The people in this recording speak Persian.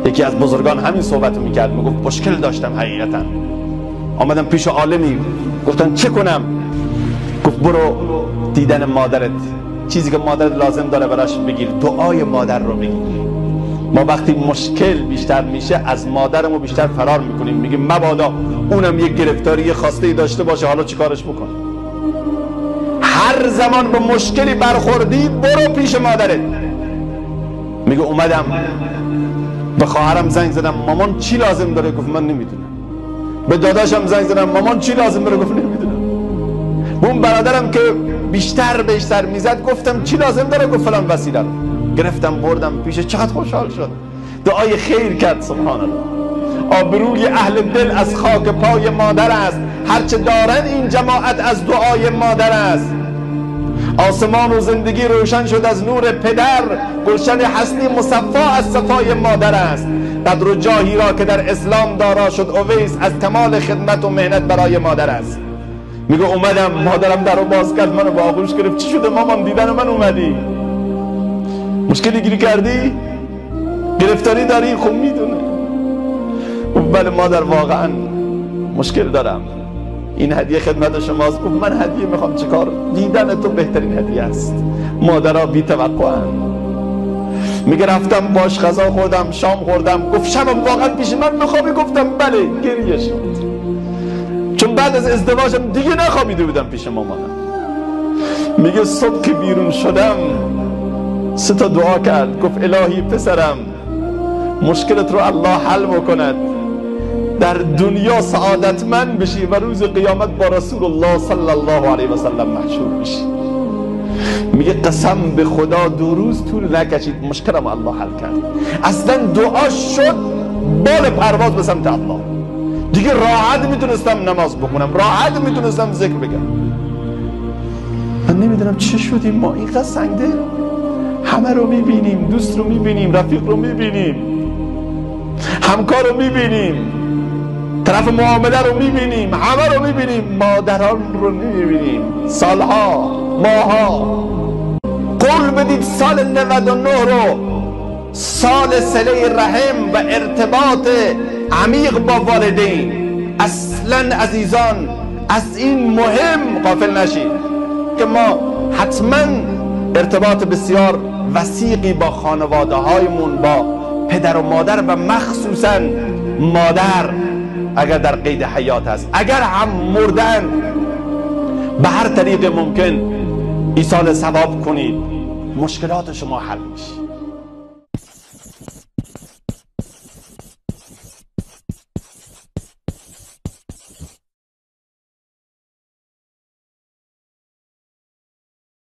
یکی از بزرگان همین صحبت رو میکرد، میگفت مشکل داشتم حقیقتا. آمدم پیش عالمی، گفتن چه کنم؟ گفت برو دیدن مادرت، چیزی که مادرت لازم داره براش بگیر، دعای مادر رو بگیر. ما وقتی مشکل بیشتر میشه از مادرمو بیشتر فرار میکنیم، میگیم مبادا اونم یک گرفتاری خواسته داشته باشه، حالا چیکارش بکن؟ هر زمان به مشکلی برخوردی برو پیش مادرت. میگه اومدم به خواهرم زنگ زدم، مامان چی لازم داره؟ گفت من نمیدونم. به داداشم زنگ زدم، مامان چی لازم داره؟ گفت نمیدونم. به اون برادرم که بیشتر بهش سر میزد گفتم چی لازم داره؟ گفت فلان وسیله رو. گرفتم بردم پیش، چقدر خوشحال شد، دعای خیر کرد. سبحان الله. آبروی اهل دل از خاک پای مادر است، هرچه دارن این جماعت از دعای مادر است. آسمان و زندگی روشن شد از نور پدر، گلشن حسنی مصفا از صفای مادر است. قدر و جاهی را که در اسلام دارا شد اویس، از کمال خدمت و مهنت برای مادر است. میگه اومدم، مادرم در رو باز کرد، منو با آغوش گرفت. چی شده مامان؟ دیدن من اومدی؟ مشکلی گیری کردی؟ گرفتاری داری؟ خب میدونه. بله مادر واقعا مشکل دارم، این هدیه خدمت شماست. گفت من هدیه میخوام چیکار؟ دیدن تو بهترین هدیه است. مادرها بی توقعن. میگه رفتم باش غذا خوردم، شام خوردم. گفت شبم واقعا پیش من میخوابی؟ گفتم بله. گریه شد، چون بعد از ازدواجم دیگه نخوابیده بودم پیش مامانم. میگه صبح که بیرون شدم 3 تا دعا کرد. گفت الهی پسرم مشکلت رو الله حل بکند، در دنیا سعادتمند بشی و روز قیامت با رسول الله صلی الله علیه و سلم محشور بشی. میگه قسم به خدا 2 روز طول نکشید مشکلم الله حل کرد. اصلا دعا شد بال پرواز به سمت الله. دیگه راحت میتونستم نماز بخونم، راحت میتونستم ذکر بگم. من نمیدونم چه شدیم ما اینقدر سنگدل. همه رو میبینیم، دوست رو میبینیم، رفیق رو میبینیم، همکار رو میبینیم، طرف معامله رو میبینیم، همه رو میبینیم، مادران رو نمیبینیم. سالها، ماها. قول بدید سال 99 رو سال صله رحم و ارتباط عمیق با والدین. اصلا عزیزان از این مهم غافل نشید که ما حتما ارتباط بسیار وثیقی با خانواده هایمون، با پدر و مادر و مخصوصا مادر اگر در قید حیات است، اگر هم مردن، به هر طریق ممکن ایصال ثواب کنید، مشکلات شما حل میشه.